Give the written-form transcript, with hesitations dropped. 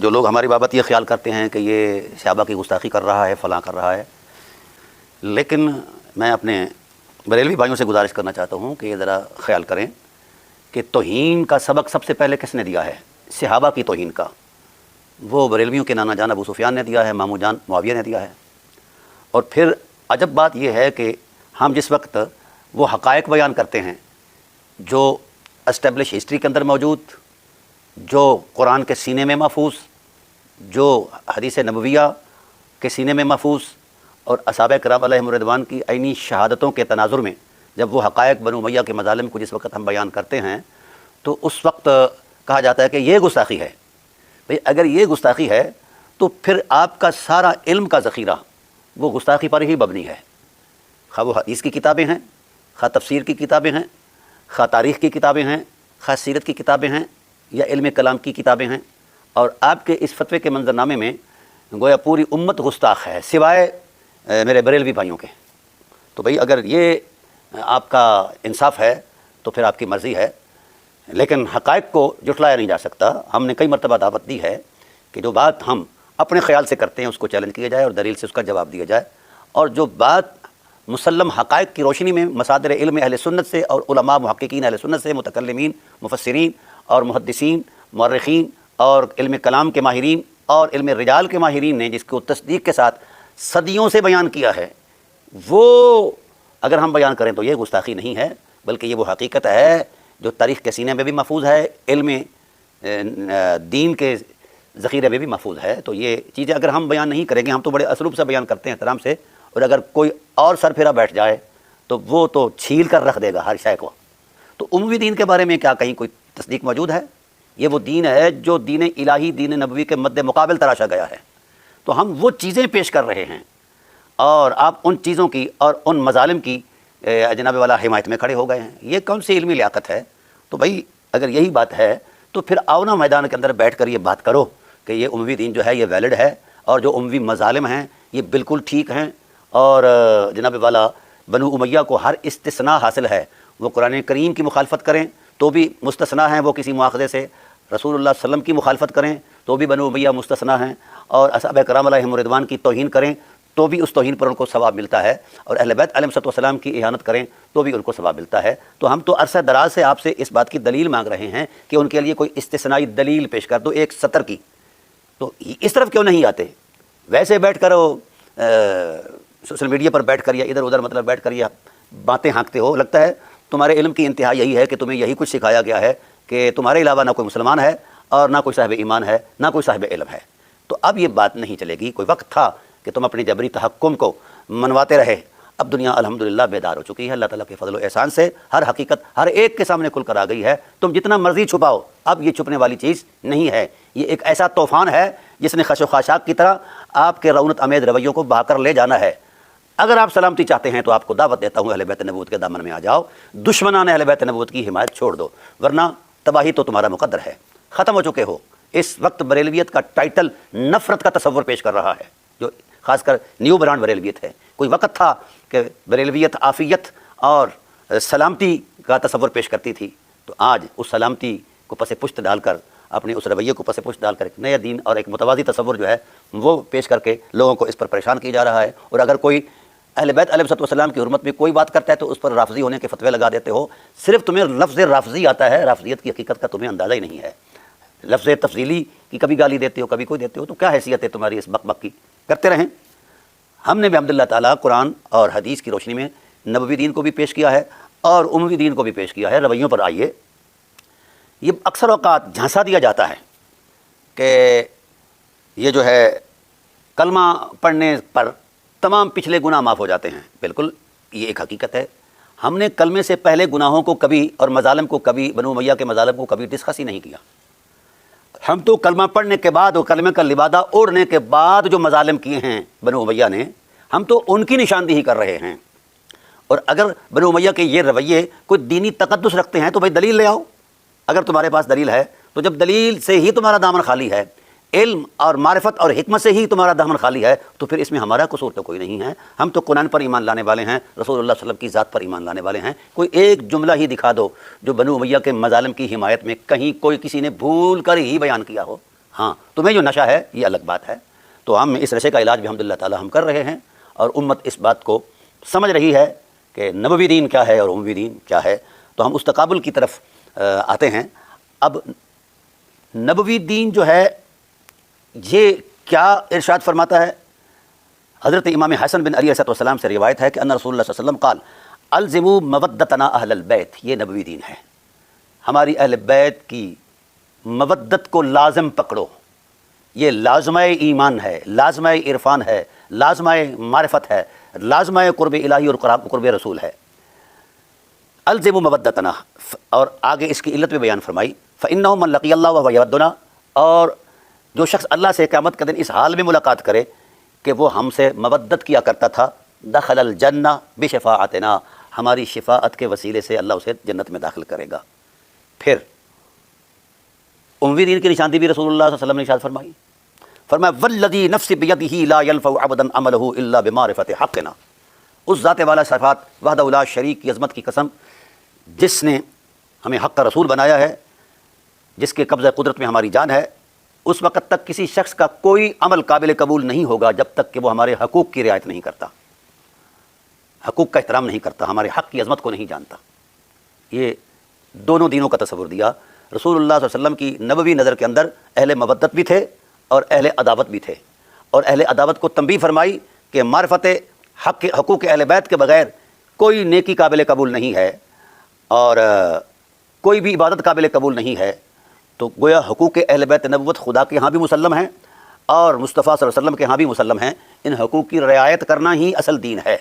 جو لوگ ہماری بابت یہ خیال کرتے ہیں کہ یہ صحابہ کی گستاخی کر رہا ہے، فلاں کر رہا ہے، لیکن میں اپنے بریلوی بھائیوں سے گزارش کرنا چاہتا ہوں کہ یہ ذرا خیال کریں کہ توہین کا سبق سب سے پہلے کس نے دیا ہے؟ صحابہ کی توہین کا وہ بریلویوں کے نانا جان ابو سفیان نے دیا ہے، ماموں جان معاویہ نے دیا ہے۔ اور پھر عجب بات یہ ہے کہ ہم جس وقت وہ حقائق بیان کرتے ہیں جو اسٹیبلش ہسٹری کے اندر موجود، جو قرآن کے سینے میں محفوظ، جو حدیث نبویہ کے سینے میں محفوظ، اور اصحابہ کرام علیہم الرضوان کی عینی شہادتوں کے تناظر میں جب وہ حقائق بنو امیہ کے مظالم کو جس وقت ہم بیان کرتے ہیں تو اس وقت کہا جاتا ہے کہ یہ گستاخی ہے۔ بھئی اگر یہ گستاخی ہے تو پھر آپ کا سارا علم کا ذخیرہ وہ گستاخی پر ہی مبنی ہے، خواہ وہ حدیث کی کتابیں ہیں، خواہ تفسیر کی کتابیں ہیں، خواہ تاریخ کی کتابیں ہیں، خواہ سیرت کی کتابیں ہیں، یا علم کلام کی کتابیں ہیں۔ اور آپ کے اس فتوے کے منظرنامے میں گویا پوری امت گستاخ ہے سوائے میرے بریلوی بھائیوں کے۔ تو بھئی اگر یہ آپ کا انصاف ہے تو پھر آپ کی مرضی ہے، لیکن حقائق کو جھٹلایا نہیں جا سکتا۔ ہم نے کئی مرتبہ دعوت دی ہے کہ جو بات ہم اپنے خیال سے کرتے ہیں اس کو چیلنج کیا جائے اور دلیل سے اس کا جواب دیا جائے، اور جو بات مسلم حقائق کی روشنی میں مصادر علم اہل سنت سے اور علماء محققین اہل سنت سے، متکلمین، مفسرین اور محدثین، مورخین اور علم کلام کے ماہرین اور علم رجال کے ماہرین نے جس کو تصدیق کے ساتھ صدیوں سے بیان کیا ہے، وہ اگر ہم بیان کریں تو یہ گستاخی نہیں ہے، بلکہ یہ وہ حقیقت ہے جو تاریخ کے سینے میں بھی محفوظ ہے، علم دین کے ذخیرے میں بھی محفوظ ہے۔ تو یہ چیزیں اگر ہم بیان نہیں کریں گے، ہم تو بڑے اسلوب سے بیان کرتے ہیں، احترام سے، اور اگر کوئی اور سر پھیرا بیٹھ جائے تو وہ تو چھیل کر رکھ دے گا ہر شے کو۔ تو اموی دین کے بارے میں کیا کہیں کوئی تصدیق موجود ہے؟ یہ وہ دین ہے جو دین الہی، دین نبوی کے مد مقابل تراشا گیا ہے۔ تو ہم وہ چیزیں پیش کر رہے ہیں اور آپ ان چیزوں کی اور ان مظالم کی جناب والا حمایت میں کھڑے ہو گئے ہیں۔ یہ کون سی علمی لیاقت ہے؟ تو بھائی اگر یہی بات ہے تو پھر آؤ نا میدان کے اندر بیٹھ کر یہ بات کرو کہ یہ اموی دین جو ہے یہ ویلڈ ہے، اور جو اموی مظالم ہیں یہ بالکل ٹھیک ہیں، اور جناب والا بنو امیہ کو ہر استثناء حاصل ہے۔ وہ قرآن کریم کی مخالفت کریں تو بھی مستثنیٰ ہیں وہ کسی مواخذے سے، رسول اللہ صلی اللہ علیہ وسلم کی مخالفت کریں تو بھی بنو امیہ مستثنیٰ ہیں، اور اصحابہ کرام علیہم الرضوان کی توہین کریں تو بھی اس توہین پر ان کو ثواب ملتا ہے، اور اہل بیت علیہم السلام کی اہانت کریں تو بھی ان کو ثواب ملتا ہے۔ تو ہم تو عرصہ دراز سے آپ سے اس بات کی دلیل مانگ رہے ہیں کہ ان کے لیے کوئی استثنائی دلیل پیش کر دو ایک سطر کی، تو اس طرف کیوں نہیں آتے؟ ویسے بیٹھ کر سوشل میڈیا پر بیٹھ کر یا ادھر ادھر مطلب بیٹھ کر یا باتیں ہانکتے ہو، لگتا ہے تمہارے علم کی انتہا یہی ہے کہ تمہیں یہی کچھ سکھایا گیا ہے کہ تمہارے علاوہ نہ کوئی مسلمان ہے اور نہ کوئی صاحب ایمان ہے، نہ کوئی صاحب علم ہے۔ تو اب یہ بات نہیں چلے گی۔ کوئی وقت تھا کہ تم اپنی جبری تحکم کو منواتے رہے، اب دنیا الحمدللہ بیدار ہو چکی ہے، اللہ تعالیٰ کے فضل و احسان سے ہر حقیقت ہر ایک کے سامنے کھل کر آ گئی ہے۔ تم جتنا مرضی چھپاؤ، اب یہ چھپنے والی چیز نہیں ہے، یہ ایک ایسا طوفان ہے جس نے خش و خاشاک کی طرح آپ کے رونت امید رویوں کو بہا کر لے جانا ہے۔ اگر آپ سلامتی چاہتے ہیں تو آپ کو دعوت دیتا ہوں اہل بیت نبوت کے دامن میں آ جاؤ، دشمنان اہل بیت نبوت کی حمایت چھوڑ دو، ورنہ تباہی تو تمہارا مقدر ہے، ختم ہو چکے ہو۔ اس وقت بریلویت کا ٹائٹل نفرت کا تصور پیش کر رہا ہے، جو خاص کر نیو برانڈ بریلویت ہے۔ کوئی وقت تھا کہ بریلویت عافیت اور سلامتی کا تصور پیش کرتی تھی، تو آج اس سلامتی کو پس پشت ڈال کر، اپنے اس رویے کو پس پشت ڈال کر ایک نیا دین اور ایک متوازی تصور جو ہے وہ پیش کر کے لوگوں کو اس پر پریشان کیا جا رہا ہے۔ اور اگر کوئی اہل بیت علیہ السلام کی حرمت میں کوئی بات کرتا ہے تو اس پر رافضی ہونے کے فتوے لگا دیتے ہو۔ صرف تمہیں لفظ رافضی آتا ہے، رافضیت کی حقیقت کا تمہیں اندازہ ہی نہیں ہے۔ لفظ تفضیلی کی کبھی گالی دیتے ہو، کبھی کوئی دیتے ہو، تو کیا حیثیت ہے تمہاری اس بک بک کی؟ کرتے رہیں۔ ہم نے بحمد اللہ تعالیٰ قرآن اور حدیث کی روشنی میں نبوی دین کو بھی پیش کیا ہے اور اموی دین کو بھی پیش کیا ہے۔ رویوں پر آئیے، یہ اکثر اوقات جھانسا دیا جاتا ہے کہ یہ جو ہے کلمہ پڑھنے پر تمام پچھلے گناہ معاف ہو جاتے ہیں۔ بالکل یہ ایک حقیقت ہے۔ ہم نے کلمے سے پہلے گناہوں کو کبھی اور مظالم کو کبھی، بنو امیہ کے مظالم کو کبھی ڈسکس ہی نہیں کیا۔ ہم تو کلمہ پڑھنے کے بعد اور کلمے کا لبادہ اوڑھنے کے بعد جو مظالم کیے ہیں بنو امیہ نے، ہم تو ان کی نشاندہی کر رہے ہیں۔ اور اگر بنو امیہ کے یہ رویے کوئی دینی تقدس رکھتے ہیں تو بھائی دلیل لے آؤ۔ اگر تمہارے پاس دلیل ہے تو جب دلیل سے ہی تمہارا دامن خالی ہے، علم اور معرفت اور حکمت سے ہی تمہارا دامن خالی ہے، تو پھر اس میں ہمارا قصور تو کوئی نہیں ہے۔ ہم تو قرآن پر ایمان لانے والے ہیں، رسول اللہ صلی اللہ علیہ وسلم کی ذات پر ایمان لانے والے ہیں۔ کوئی ایک جملہ ہی دکھا دو جو بنو امیہ کے مظالم کی حمایت میں کہیں کوئی کسی نے بھول کر ہی بیان کیا ہو۔ ہاں تمہیں جو نشہ ہے یہ الگ بات ہے. تو ہم اس نشے کا علاج بھی الحمدللہ تعالی ہم کر رہے ہیں، اور امت اس بات کو سمجھ رہی ہے کہ نبوی دین کیا ہے اور اموی دین کیا ہے. تو ہم اس تقابل کی طرف آتے ہیں. اب نبوی دین جو ہے یہ کیا ارشاد فرماتا ہے؟ حضرت امام حسن بن علی علیہ السلام سے روایت ہے کہ ان رسول اللہ صلی اللہ علیہ وسلم قال الزموا مودتنا اہل البیت. یہ نبوی دین ہے، ہماری اہل بیت کی مودت کو لازم پکڑو. یہ لازمہ ایمان ہے، لازمہ عرفان ہے، لازمہ معرفت ہے، لازمہ قرب الہی اور قرب رسول ہے. الزموا مودتنا، اور آگے اس کی علت بھی بیان فرمائی فإنه من لقی اللہ وهو یودنا، اور جو شخص اللہ سے قیامت کے دن اس حال میں ملاقات کرے کہ وہ ہم سے مودت کیا کرتا تھا، دخل الجنہ بشفاعتنا، ہماری شفاعت کے وسیلے سے اللہ اسے جنت میں داخل کرے گا. پھر اموی دین کی نشاندہی بھی رسول اللہ صلی اللہ علیہ وسلم نے ارشاد فرمائی. فرمایا والذی نفس بیدہ لا ينفع عبدا عملہ الا بمعرفت حقنا. اس ذات والا صفات وحدہ لا شریک کی عظمت کی قسم، جس نے ہمیں حق کا رسول بنایا ہے، جس کے قبضہ قدرت میں ہماری جان ہے، اس وقت تک کسی شخص کا کوئی عمل قابل قبول نہیں ہوگا جب تک کہ وہ ہمارے حقوق کی رعایت نہیں کرتا، حقوق کا احترام نہیں کرتا، ہمارے حق کی عظمت کو نہیں جانتا. یہ دونوں دینوں کا تصور دیا. رسول اللہ صلی اللہ علیہ وسلم کی نبوی نظر کے اندر اہل مودت بھی تھے اور اہل عداوت بھی تھے، اور اہل عداوت کو تنبیہ فرمائی کہ معرفت حقوق اہل بیت کے بغیر کوئی نیکی قابل قبول نہیں ہے اور کوئی بھی عبادت قابل قبول نہیں ہے. تو گویا حقوق اہل بیت نبوت خدا کے ہاں بھی مسلم ہیں اور مصطفیٰ صلی اللہ علیہ وسلم کے ہاں بھی مسلم ہیں. ان حقوق کی رعایت کرنا ہی اصل دین ہے.